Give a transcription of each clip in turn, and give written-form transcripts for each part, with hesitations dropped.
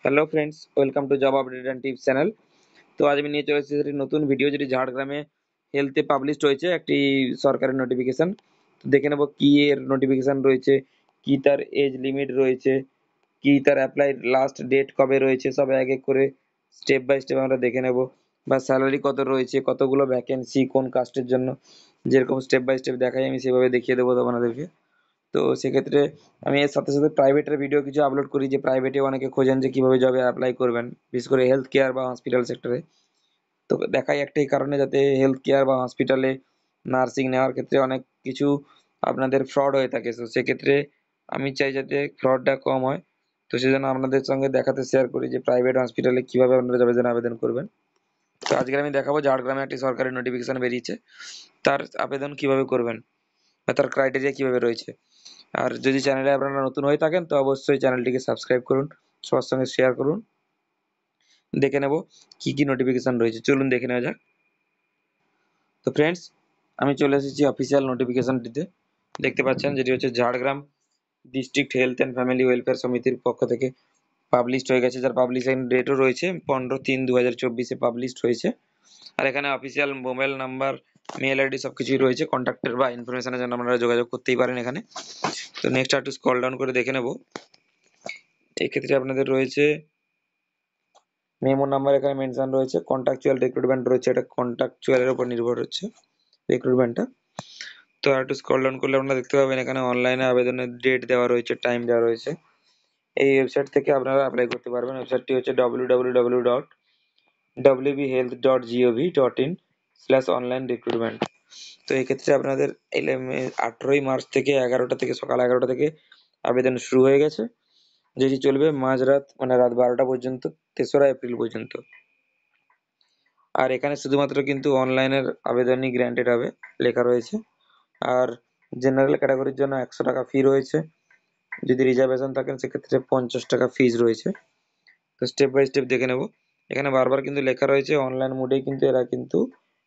Hello friends, welcome to job update and tips channel. তো আজ আমি নিয়ে চলে এসেছি একটি নতুন ভিডিও, যেটি ঝাড়গ্রামে হেলথে পাবলিশড হয়েছে একটি সরকারি নোটিফিকেশন। তো দেখে নেব কি এর নোটিফিকেশন রয়েছে, কি তার এজ লিমিট রয়েছে, কি তার অ্যাপ্লাই লাস্ট ডেট কবে রয়েছে, সব এক এক করে স্টেপ বাই স্টেপ আমরা দেখে নেব। বা স্যালারি কত রয়েছে, কতগুলো ভ্যাকেন্সি, কোন কাস্টের জন্য, যেরকম স্টেপ বাই স্টেপ দেখাই আমি সেভাবে দেখিয়ে দেবো আপনাদেরকে। তো সেক্ষেত্রে আমি এর সাথে সাথে প্রাইভেটের ভিডিও কিছু আপলোড করি, যে প্রাইভেটে অনেকে খোঁজেন যে কিভাবে জবে অ্যাপ্লাই করবেন, বিশেষ করে হেলথ কেয়ার বা হসপিটাল সেক্টরে। তো দেখাই একটাই কারণে, যাতে হেলথ কেয়ার বা হসপিটালে নার্সিং নেওয়ার ক্ষেত্রে অনেক কিছু আপনাদের ফ্রড হয়ে থাকে। তো সেক্ষেত্রে আমি চাই যাতে ফ্রডটা কম হয়। তো সেজন্য আপনাদের সঙ্গে দেখাতে শেয়ার করি যে প্রাইভেট হসপিটালে কিভাবে আপনারা জবের জন্য আবেদন করবেন। তো আজকে আমি দেখাবো ঝাড়গ্রামে একটি সরকারি নোটিফিকেশন বেরিয়েছে, তার আবেদন কিভাবে করবেন বা তার ক্রাইটেরিয়া কিভাবে রয়েছে। আর যদি চ্যানেলে আপনারা নতুন হয়ে থাকেন তো অবশ্যই চ্যানেলটিকে সাবস্ক্রাইব করুন, সবার সঙ্গে শেয়ার করুন। দেখে নেব কি কি নোটিফিকেশন রয়েছে, চলুন দেখে নেওয়া যাক। তো ফ্রেন্ডস, আমি চলে এসেছি অফিসিয়াল নোটিফিকেশনটিতে। দেখতে পাচ্ছেন যেটি হচ্ছে Jhargram district health and family welfare সমিতির পক্ষ থেকে পাবলিশড হয়ে গেছে, যার পাবলিশিং ডেটও রয়েছে 15/3/2024-এ পাবলিশড হয়েছে। আর এখানে official mobile number, mail ID সবকিছুই রয়েছে, কন্ট্যাক্টের বা ইনফরমেশনের জন্য আপনারা যোগাযোগ করতেই পারেন এখানে। তো নেক্সট আর একটু স্ক্রল ডাউন করে দেখে নেব। এক্ষেত্রে আপনাদের রয়েছে মেমো নাম্বার, এখানে মেনশন রয়েছে, কন্ট্রাকচুয়াল রিক্রুটমেন্ট রয়েছে, এটা কন্ট্রাকচুয়ালের উপর নির্ভর হচ্ছে রিক্রুটমেন্টটা। তো আর একটু স্ক্রল ডাউন করলে আপনারা দেখতে পাবেন এখানে অনলাইনে আবেদনের ডেট দেওয়া রয়েছে, টাইম দেওয়া রয়েছে। এই ওয়েবসাইট থেকে আপনারা অ্যাপ্লাই করতে পারবেন। ওয়েবসাইটটি হচ্ছে www.wbhealth.gov.in/online-recruitment। তো এক্ষেত্রে আপনাদের 18ই মার্চ থেকে 11টা থেকে, সকাল 11টা থেকে আবেদন শুরু হয়ে গেছে, যেটি চলবে মাঝরাত মানে রাত 12টা পর্যন্ত, 3রা এপ্রিল পর্যন্ত। আর এখানে শুধুমাত্র কিন্তু অনলাইনের আবেদনই গ্র্যান্টেড হবে, লেখা রয়েছে। আর জেনারেল ক্যাটাগরির জন্য 100 টাকা ফি রয়েছে, যদি রিজার্ভেশন থাকেন সেক্ষেত্রে 50 টাকা ফিজ রয়েছে। তো স্টেপ বাই স্টেপ দেখে নেব। এখানে বারবার কিন্তু লেখা রয়েছে অনলাইন মোডেই কিন্তু এরা কিন্তু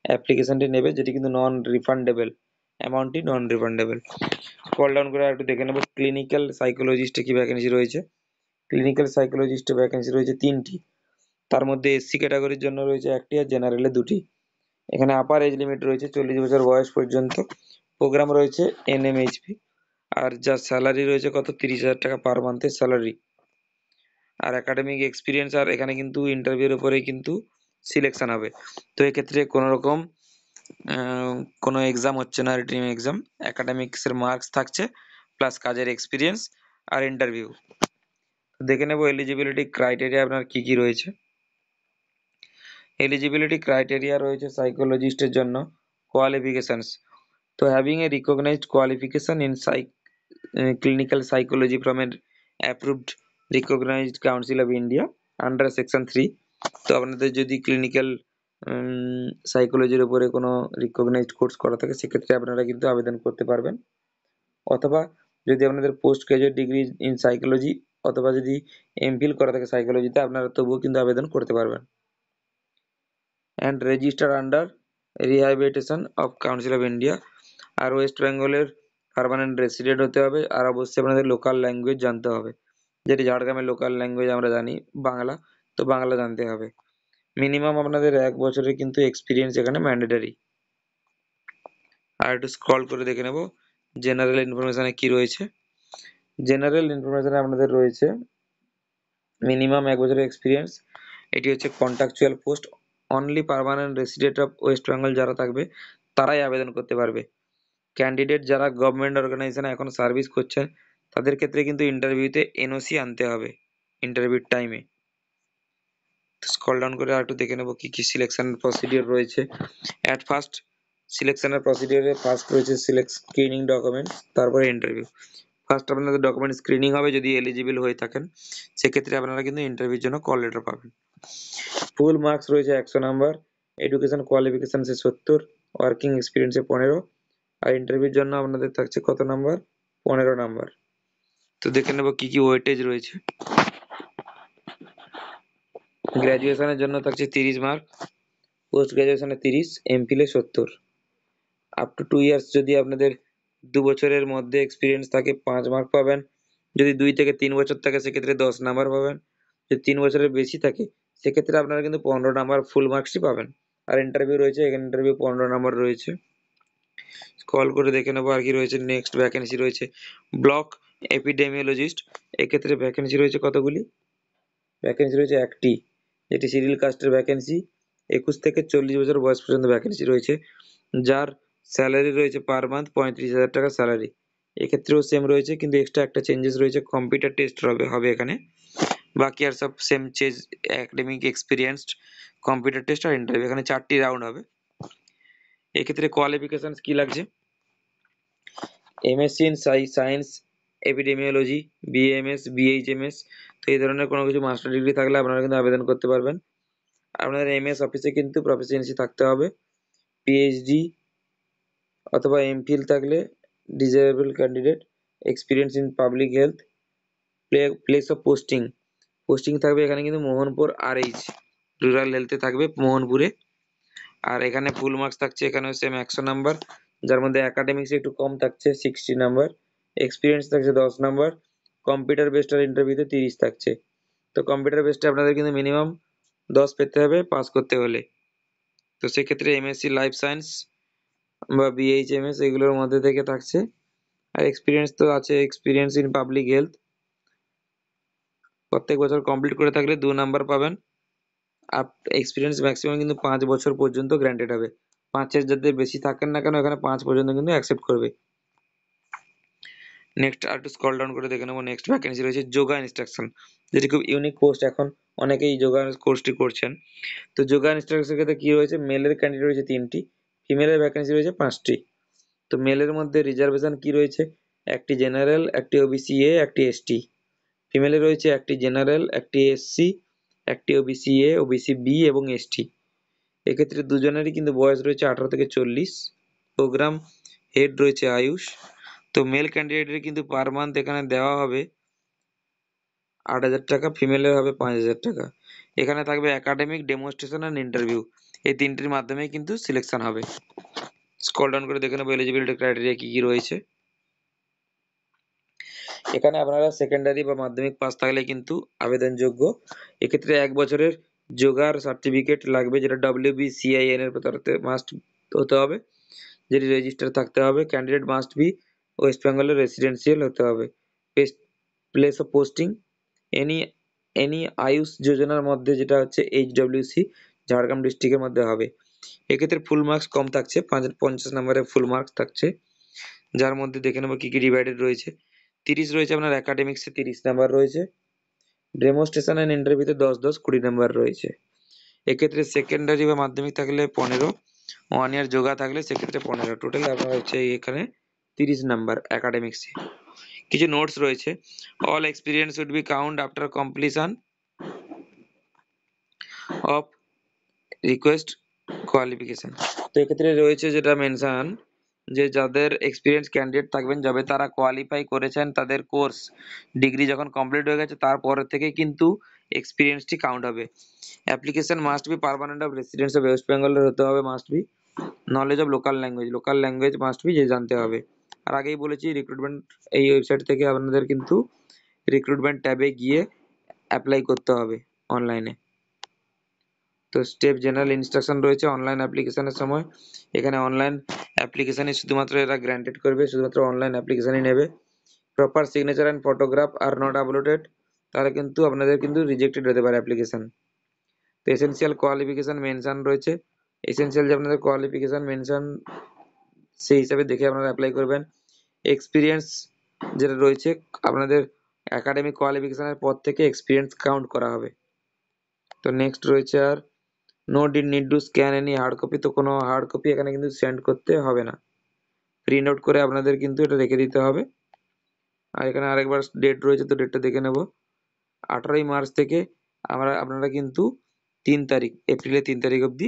অ্যাপ্লিকেশনটি নেবে, যেটি কিন্তু নন রিফান্ডেবল, অ্যামাউন্টটি নন রিফান্ডেবল। স্ক্রল ডাউন করে একটু দেখে নেব ক্লিনিক্যাল সাইকোলজিস্টে কি ভ্যাকেন্সি রয়েছে। ক্লিনিক্যাল সাইকোলজিস্টে ভ্যাকেন্সি রয়েছে 3টি, তার মধ্যে এসসি ক্যাটাগরির জন্য রয়েছে 1টি আর জেনারেলে 2টি। এখানে আপার এজ লিমিট রয়েছে 40 বছর বয়স পর্যন্ত। প্রোগ্রাম রয়েছে এনএমএইচপি। আর যার স্যালারি রয়েছে কত, 30,000 টাকা পার মান্থের স্যালারি। আর একাডেমিক এক্সপিরিয়েন্স, আর এখানে কিন্তু ইন্টারভিউর উপরেই কিন্তু সিলেকশন হবে। তো এক্ষেত্রে কোনো রকম কোনো এক্সাম হচ্ছে না, রিটেন এক্সাম, একাডেমিক্সের মার্কস থাকছে প্লাস কাজের এক্সপিরিয়েন্স আর ইন্টারভিউ। দেখে নেব এলিজিবিলিটি ক্রাইটেরিয়া আপনার কি কি রয়েছে। এলিজিবিলিটি ক্রাইটেরিয়া রয়েছে সাইকোলজিস্টের জন্য কোয়ালিফিকেশনস। তো having a recognised qualification in clinical psychology from an approved recognized council of India under section 3। তো আপনাদের যদি ক্লিনিক্যাল সাইকোলজির উপরে কোনো রিকগনাইজড কোর্স করা থাকে সেক্ষেত্রে আপনারা কিন্তু আবেদন করতে পারবেন। অথবা যদি আপনাদের post graduate degree in psychology অথবা যদি এমফিল করা থাকে সাইকোলজিতে, আপনারা তবুও কিন্তু আবেদন করতে পারবেন। And register under rehabilitation of council of India. আর ওয়েস্ট বেঙ্গলের পার্মানেন্ট রেসিডেন্ট হতে হবে। আর অবশ্যই আপনাদের লোকাল ল্যাঙ্গুয়েজ জানতে হবে, যেটি ঝাড়গ্রামের লোকাল ল্যাঙ্গুয়েজ আমরা জানি বাংলা, তো বাংলা জানতে হবে। মিনিমাম আপনাদের 1 বছরের কিন্তু এক্সপিরিয়েন্স এখানে ম্যান্ডেটারি। আর একটু স্ক্রল করে দেখে নেব জেনারেল ইনফরমেশনে কি রয়েছে। জেনারেল ইনফরমেশনে আপনাদের রয়েছে মিনিমাম 1 বছরের এক্সপিরিয়েন্স। এটি হচ্ছে contractual post, only permanent resident of West Bengal যারা থাকবে তারাই আবেদন করতে পারবে। ক্যান্ডিডেট যারা গভর্নমেন্ট অর্গানাইজেশনে এখন সার্ভিস করছেন তাদের ক্ষেত্রে কিন্তু ইন্টারভিউতে এনওসি আনতে হবে ইন্টারভিউর টাইমে। স্ক্রল ডাউন করে আর একটু দেখে নেব কি কি সিলেকশন প্রসিডিওর রয়েছে। অ্যাট ফার্স্ট সিলেকশনের প্রসিডিওরে ফার্স্ট রয়েছে স্ক্রিনিং ডকুমেন্টস, তারপরে ইন্টারভিউ। ফার্স্ট আপনাদের ডকুমেন্ট স্ক্রিনিং হবে, যদি এলিজিবল হয়ে থাকেন সেক্ষেত্রে আপনারা কিন্তু ইন্টারভিউর জন্য কল লেটার পাবেন। ফুল মার্কস রয়েছে 100 নাম্বার, এডুকেশন কোয়ালিফিকেশনসে 70, ওয়ার্কিং এক্সপিরিয়েন্সে 15, আর ইন্টারভিউর জন্য আপনাদের থাকছে কত নাম্বার, 15 নাম্বার। তো দেখে নেব কি কি ওয়েটেজ রয়েছে। গ্র্যাজুয়েশনের জন্য থাকছে 30 মার্ক, পোস্ট গ্র্যাজুয়েশনে 30, এমফিলে 70। আপ টু 2 ইয়ার্স যদি আপনাদের 2 বছরের মধ্যে এক্সপিরিয়েন্স থাকে 5 মার্ক পাবেন, যদি 2 থেকে 3 বছর থাকে সেক্ষেত্রে 10 নাম্বার পাবেন, যদি 3 বছরের বেশি থাকে সেক্ষেত্রে আপনারা কিন্তু 15 নাম্বার ফুল মার্কসই পাবেন। আর ইন্টারভিউ রয়েছে, এখানে ইন্টারভিউ 15 নাম্বার রয়েছে। স্ক্রল করে দেখে নেবো আর কি রয়েছে। নেক্সট ভ্যাকেন্সি রয়েছে ব্লক এপিডেমিওলজিস্ট। এক্ষেত্রে ভ্যাকেন্সি রয়েছে কতগুলি? ভ্যাকেন্সি রয়েছে একটি, যেটি শিডিউল কাস্টের ভ্যাকেন্সি। 21 থেকে 40 বছর বয়স পর্যন্ত ভ্যাকেন্সি রয়েছে, যার স্যালারি রয়েছে পার মান্থ 35,000 টাকা স্যালারি। এক্ষেত্রেও সেম রয়েছে, কিন্তু এক্সট্রা একটা চেঞ্জেস রয়েছে, কম্পিউটার টেস্ট হবে এখানে। বাকি আর সব same change, academic experienced, computer test আর ইন্টারভিউ। এখানে 4টি রাউন্ড হবে। এক্ষেত্রে কোয়ালিফিকেশন কি লাগছে? MSc in science epidemiology, BMS, BHMS. তো এই ধরনের কোনো কিছু মাস্টার ডিগ্রি থাকলে আপনারা কিন্তু আবেদন করতে পারবেন। আপনাদের এমএস অফিসে কিন্তু প্রফিসিয়েন্সি থাকতে হবে। পিএইচডি অথবা এমফিল থাকলে disable candidate, experience in public health. Place of posting, posting থাকবে এখানে কিন্তু মোহনপুর আরএইচ, রুরাল হেলথে থাকবে মোহনপুরে। আর এখানে ফুল মার্কস থাকছে এখানেও সেম 100 নাম্বার, যার মধ্যে একাডেমিক্স একটু কম থাকছে 60 নাম্বার, এক্সপিরিয়েন্স থাকছে 10 নাম্বার, কম্পিউটার বেসড আর ইন্টারভিউতে 30 থাকছে। তো কম্পিউটার বেসডে আপনাদের কিন্তু মিনিমাম 10 পেতে হবে পাস করতে হলে। তো সেক্ষেত্রে এমএসসি লাইফ সায়েন্স বা বিএইচএমএস এগুলোর মধ্যে থেকে থাকছে। আর এক্সপিরিয়েন্স তো আছে, এক্সপিরিয়েন্স ইন পাবলিক হেলথ প্রত্যেক বছর কমপ্লিট করে থাকলে 2 নাম্বার পাবেন। এক্সপিরিয়েন্স ম্যাক্সিমাম কিন্তু 5 বছর পর্যন্ত গ্র্যান্টেড হবে। 5-এর যাতে বেশি থাকেন না কেন এখানে 5 পর্যন্ত কিন্তু অ্যাকসেপ্ট করবে। নেক্সট আর একটু স্ক্রল ডাউন করে দেখে নেবো। নেক্সট ভ্যাকেন্সি রয়েছে যোগা ইনস্ট্রাকশন, যেটি খুব ইউনিক পোস্ট, এখন অনেকেই যোগা কোর্সটি করছেন। তো যোগা ইনস্ট্রাকশনের ক্ষেত্রে কি রয়েছে? মেলের ক্যান্ডিডেট রয়েছে 3টি, ফিমেলের ভ্যাকেন্সি রয়েছে 5টি। তো মেলের মধ্যে রিজার্ভেশন কি রয়েছে? একটি জেনারেল, একটি ওবিসি এ, একটি এসটি। ফিমেলে রয়েছে একটি জেনারেল, একটি এসসি, একটি ওবিসি এ, ওবিসি বি এবং এসটি। এক্ষেত্রে দুজনেরই কিন্তু বয়স রয়েছে 18 থেকে 40। প্রোগ্রাম হেড রয়েছে আয়ুষ। তো মেল ক্যান্ডিডেটের কিন্তু পার মান্থ এখানে দেওয়া হবে 8,000 টাকা, ফিমেলের হবে 5,000 টাকা। এখানে থাকবে একাডেমিক, ডেমনস্ট্রেশন আর ইন্টারভিউ, এই 3টির মাধ্যমেই কিন্তু সিলেকশন হবে। স্ক্রল ডাউন করে দেখে নেবো এলিজিবিলিটি ক্রাইটেরিয়া কি কি রয়েছে। এখানে আপনারা সেকেন্ডারি বা মাধ্যমিক পাস থাকলে কিন্তু আবেদনযোগ্য। এক্ষেত্রে 1 বছরের যোগার সার্টিফিকেট লাগবে, যেটা WBCIN এর ভেতরতে মাস্ট হতে হবে, যেটি রেজিস্টার থাকতে হবে। ক্যান্ডিডেট মাস্ট বি ওয়েস্ট বেঙ্গলের রেসিডেন্সিয়াল হতে হবে। Place of posting any any Ayush যোজনার মধ্যে, যেটা হচ্ছে HWC, ঝাড়গ্রাম ডিস্ট্রিক্টের মধ্যে হবে। এক্ষেত্রে ফুল মার্কস কম থাকছে, 50 নাম্বারের ফুল মার্কস থাকছে, যার মধ্যে দেখে নেবো কি কি ডিভাইডেড রয়েছে। 30 রয়েছে আপনার একাডেমিক্সে, 30 নাম্বার রয়েছে। ডেমনস্ট্রেশন এন্ড ইন্টারভিউতে 10 20 নাম্বার রয়েছে। এক্ষেত্রে সেকেন্ডারি বা মাধ্যমিক থাকলে 15, 1 ইয়ার যোগা থাকলে সেক্ষেত্রে 15। টোটাল আপনার হচ্ছে এখানে 30 নাম্বার একাডেমিক্সে। কিছু নোটস রয়েছে। All experience would be count after completion of request qualification. তো এক্ষেত্রে রয়েছে যেটা মেনশন, যে যাদের এক্সপিরিয়েন্স ক্যান্ডিডেট থাকবেন, যাবে তারা কোয়ালিফাই করেছেন, তাদের কোর্স ডিগ্রি যখন কমপ্লিট হয়ে গেছে তারপর থেকে কিন্তু এক্সপিরিয়েন্সটি কাউন্ট হবে। Application must be permanent of residence of West বেঙ্গলের হতে হবে, must be. Knowledge of local language, local language must be, যে জানতে হবে। আর আগেই বলেছি রিক্রুটমেন্ট, এই ওয়েবসাইট থেকে আপনাদের কিন্তু রিক্রুটমেন্ট ট্যাবে গিয়ে অ্যাপ্লাই করতে হবে অনলাইনে। তো স্টেপ জেনারেল ইনস্ট্রাকশন রয়েছে অনলাইন অ্যাপ্লিকেশনের সময়। এখানে অনলাইন অ্যাপ্লিকেশনই শুধুমাত্র এরা গ্র্যান্টেড করবে, শুধুমাত্র অনলাইন অ্যাপ্লিকেশনই নেবে। Proper signature and photograph are not uploaded, তাহলে কিন্তু আপনাদের কিন্তু রিজেক্টেড হতে পারে অ্যাপ্লিকেশন। তো এসেনশিয়াল কোয়ালিফিকেশন মেনশন রয়েছে, এসেনশিয়াল যে আপনাদের কোয়ালিফিকেশন মেনশন সেই হিসাবে দেখে আপনারা অ্যাপ্লাই করবেন। এক্সপিরিয়েন্স যেটা রয়েছে, আপনাদের একাডেমিক কোয়ালিফিকেশনের পর থেকে এক্সপিরিয়েন্স কাউন্ট করা হবে। তো নেক্সট রয়েছে আর no did need to scan any hard copy, তো কোনো হার্ড কপি এখানে কিন্তু সেন্ড করতে হবে না, প্রিন্ট আউট করে আপনাদের কিন্তু এটা রেখে দিতে হবে। আর এখানে আরেকবার ডেট রয়েছে, তো ডেটটা দেখে নেব। 18ই মার্চ থেকে আপনারা কিন্তু 3 তারিখ, এপ্রিলের 3 তারিখ অবধি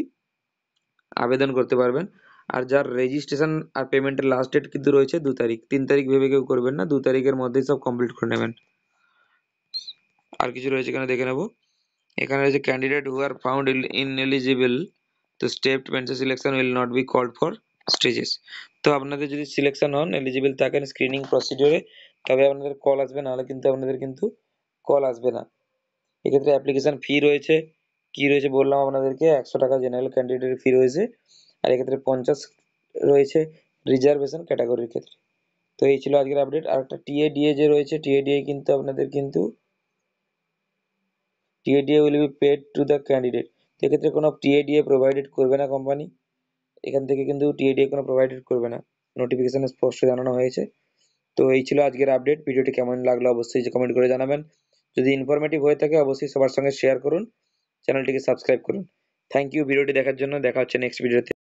আবেদন করতে পারবেন। আর যার রেজিস্ট্রেশন আর পেমেন্টের লাস্ট ডেট কিন্তু রয়েছে 2 তারিখ, 3 তারিখ ভেবে কেউ করবেন না, 2 তারিখের মধ্যেই সব কমপ্লিট করে নেবেন। আর কিছু রয়েছে এখানে দেখে নেব। এখানে রয়েছে candidate who are found ineligible, তো স্টেপ মেন্সে selection will not be called for stages. তো আপনাদের যদি সিলেকশন হন, এলিজিবল থাকেন স্ক্রিনিং প্রসিডিওরে, তবে আপনাদের কল আসবে, নাহলে কিন্তু আপনাদের কিন্তু কল আসবে না। এক্ষেত্রে অ্যাপ্লিকেশন ফি রয়েছে, কি রয়েছে বললাম আপনাদেরকে, 100 টাকা জেনারেল ক্যান্ডিডেট ফি রয়েছে, আর এক্ষেত্রে 50 রয়েছে রিজার্ভেশন ক্যাটাগরির ক্ষেত্রে। তো এই ছিল আজকের আপডেট। আর একটা টিএডিএ যে রয়েছে, টিএডিএ কিন্তু আপনাদের কিন্তু TA DA will be paid to the candidate. সেক্ষেত্রে কোনো টিএডিএ প্রোভাইডেড করবে না কোম্পানি, এখান থেকে কিন্তু টিএডিএ কোনো প্রোভাইডেড করবে না, নোটিফিকেশনে স্পষ্ট জানানো হয়েছে। তো এই ছিল আজকের আপডেট। ভিডিওটি কেমন লাগলো অবশ্যই কমেন্ট করে জানাবেন। যদি ইনফরমেটিভ হয়ে থাকে অবশ্যই সবার সঙ্গে শেয়ার করুন, চ্যানেলটিকে সাবস্ক্রাইব করুন। থ্যাংক ইউ ভিডিওটি দেখার জন্য। দেখা হচ্ছে নেক্সট ভিডিওতে।